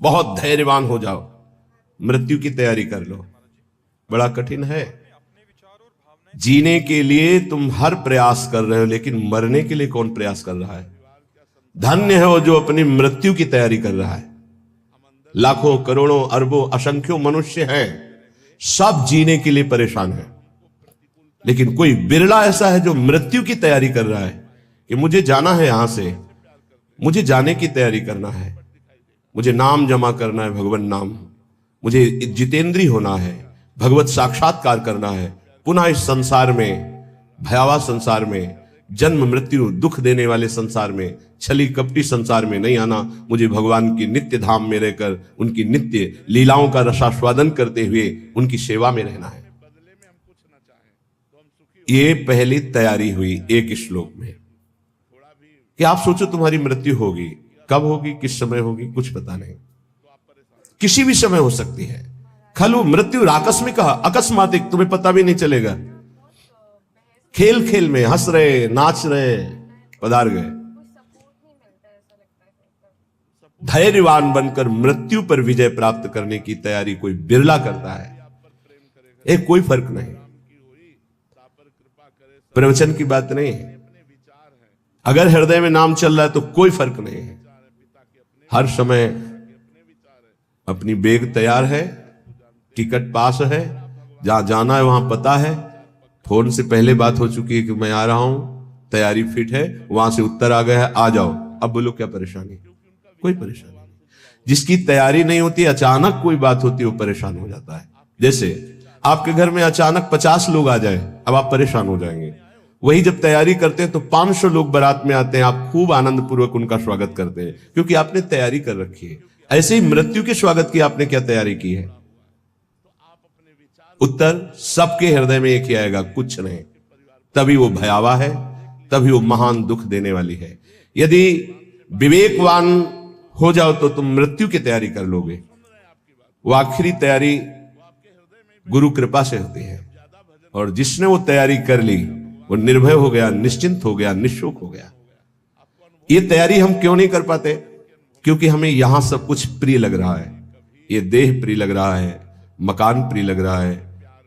बहुत धैर्यवान हो जाओ, मृत्यु की तैयारी कर लो। बड़ा कठिन है। जीने के लिए तुम हर प्रयास कर रहे हो, लेकिन मरने के लिए कौन प्रयास कर रहा है? धन्य है वो जो अपनी मृत्यु की तैयारी कर रहा है। लाखों करोड़ों अरबों असंख्यों मनुष्य हैं, सब जीने के लिए परेशान है, लेकिन कोई बिरला ऐसा है जो मृत्यु की तैयारी कर रहा है कि मुझे जाना है यहां से, मुझे जाने की तैयारी करना है, मुझे नाम जमा करना है, भगवान नाम, मुझे जितेंद्री होना है, भगवत साक्षात्कार करना है, पुनः इस संसार में, भयावह संसार में, जन्म मृत्यु दुख देने वाले संसार में, छली कपटी संसार में नहीं आना, मुझे भगवान की नित्य धाम में रहकर उनकी नित्य लीलाओं का रसास्वादन करते हुए उनकी सेवा में रहना है। ये पहली तैयारी हुई एक श्लोक में कि आप सोचो तुम्हारी मृत्यु होगी, कब होगी, किस समय होगी, कुछ पता नहीं, किसी भी समय हो सकती है। खलु मृत्यु आकस्मिक अकस्मातिक, तुम्हें पता भी नहीं चलेगा। खेल खेल में हंस रहे, नाच रहे, पधार गए। धैर्यवान बनकर मृत्यु पर विजय प्राप्त करने की तैयारी कोई बिरला करता है। एक कोई फर्क नहीं, प्रवचन की बात नहीं है। अगर हृदय में नाम चल रहा है तो कोई फर्क नहीं है। हर समय अपनी बैग तैयार है, टिकट पास है, जहां जाना है वहां पता है, फोन से पहले बात हो चुकी है कि मैं आ रहा हूं, तैयारी फिट है, वहां से उत्तर आ गया है, आ जाओ। अब बोलो क्या परेशानी? कोई परेशानी नहीं। जिसकी तैयारी नहीं होती, अचानक कोई बात होती है, वो परेशान हो जाता है। जैसे आपके घर में अचानक 50 लोग आ जाए, अब आप परेशान हो जाएंगे। वही जब तैयारी करते हैं तो 500 लोग बारात में आते हैं, आप खूब आनंद पूर्वक उनका स्वागत करते हैं, क्योंकि आपने तैयारी कर रखी है। ऐसे ही मृत्यु के स्वागत की आपने क्या तैयारी की है? उत्तर सबके हृदय में एक ही आएगा, कुछ नहीं। तभी वो भयावह है, तभी वो महान दुख देने वाली है। यदि विवेकवान हो जाओ तो तुम मृत्यु की तैयारी कर लोगे। वो आखिरी तैयारी गुरु कृपा से होती है, और जिसने वो तैयारी कर ली वो निर्भय हो गया, निश्चिंत हो गया, निशुक हो गया। ये तैयारी हम क्यों नहीं कर पाते? क्योंकि हमें यहां सब कुछ प्रिय लग रहा है। ये देह प्रिय लग रहा है, मकान प्रिय लग रहा है,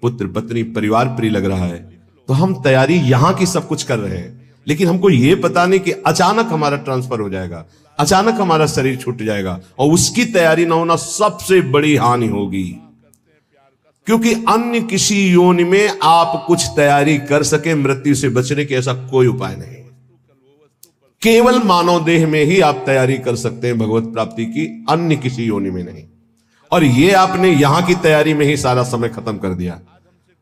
पुत्र पत्नी परिवार प्रिय लग रहा है, तो हम तैयारी यहां की सब कुछ कर रहे हैं। लेकिन हमको ये पता नहीं कि अचानक हमारा ट्रांसफर हो जाएगा, अचानक हमारा शरीर छूट जाएगा, और उसकी तैयारी ना होना सबसे बड़ी हानि होगी। क्योंकि अन्य किसी योनि में आप कुछ तैयारी कर सके मृत्यु से बचने के, ऐसा कोई उपाय नहीं। केवल मानव देह में ही आप तैयारी कर सकते हैं भगवत प्राप्ति की, अन्य किसी योनि में नहीं। और ये आपने यहां की तैयारी में ही सारा समय खत्म कर दिया।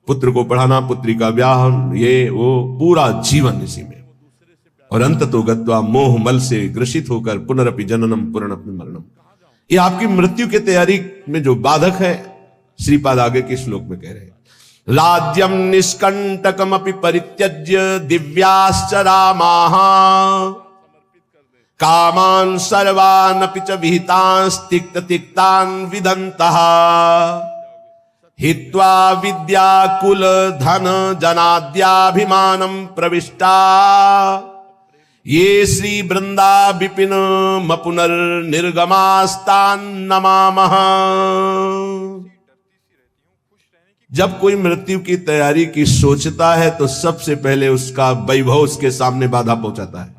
पुत्र को पढ़ाना, पुत्री का ब्याह, ये वो, पूरा जीवन इसी में। और अंत तो गत्वा मोह मल से ग्रसित होकर पुनरपि जननम पुनरपि मरणम। ये आपकी मृत्यु की तैयारी में जो बाधक है, श्रीपाद आगे के श्लोक में कह रहे हैं। राज्यम निष्कंटकमपि परित्यज्य दिव्याश्च रामाः कामान सर्वानपि च विहितांस्तिक्त तिक्तान विदन्तः हित्वा विद्याकुल धन जनाद्याभिमानं प्रविष्टा ये श्री वृंदा विपिन मपुनर्निर्गमास्तान नमामः। जब कोई मृत्यु की तैयारी की सोचता है तो सबसे पहले उसका वैभव उसके सामने बाधा पहुंचाता है।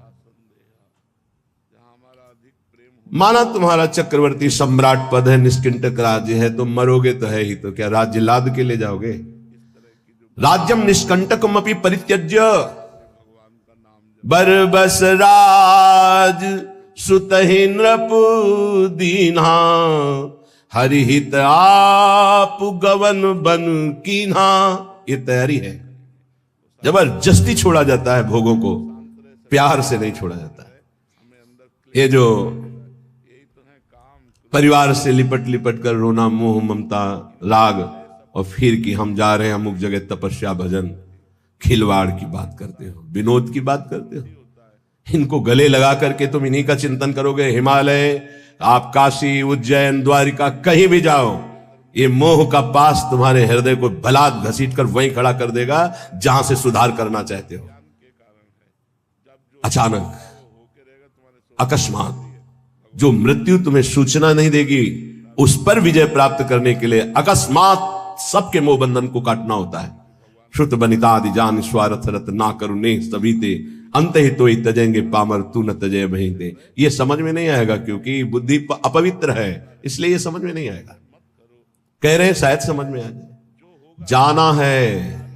माना तुम्हारा चक्रवर्ती सम्राट पद है, निष्कंटक राज्य है, तो मरोगे तो है ही, तो क्या राज्य लाद के ले जाओगे? राज्यम निष्कंटकमपि परित्यज्य बरबस राज सुतहि नृप दीन्हा हरिहित आप गवन बन कीन्हा। ये तैयारी है। जबरदस्ती छोड़ा जाता है भोगों को, प्यार से नहीं छोड़ा जाता है। ये जो परिवार से लिपट लिपट कर रोना, मोह ममता राग, और फिर कि हम जा रहे हैं अमुक जगह तपस्या भजन, खिलवाड़ की बात करते हो, विनोद की बात करते हो। इनको गले लगा करके तुम इन्हीं का चिंतन करोगे। हिमालय, आप काशी, उज्जैन, द्वारिका, कहीं भी जाओ, ये मोह का पास तुम्हारे हृदय को भलात घसीट कर वहीं खड़ा कर देगा जहां से सुधार करना चाहते हो। अचानक, अकस्मात, जो मृत्यु तुम्हें सूचना नहीं देगी, उस पर विजय प्राप्त करने के लिए अकस्मात सबके मोह बंधन को काटना होता है। श्रुत बनितादि जान स्वार्थ रत ना करुणे सभी अंत ही तो ही तजेंगे पामर तू न तजय वहीं दे। ये समझ में नहीं आएगा क्योंकि बुद्धि अपवित्र है, इसलिए ये समझ में नहीं आएगा। कह रहे हैं शायद समझ में आ जाए। जाना है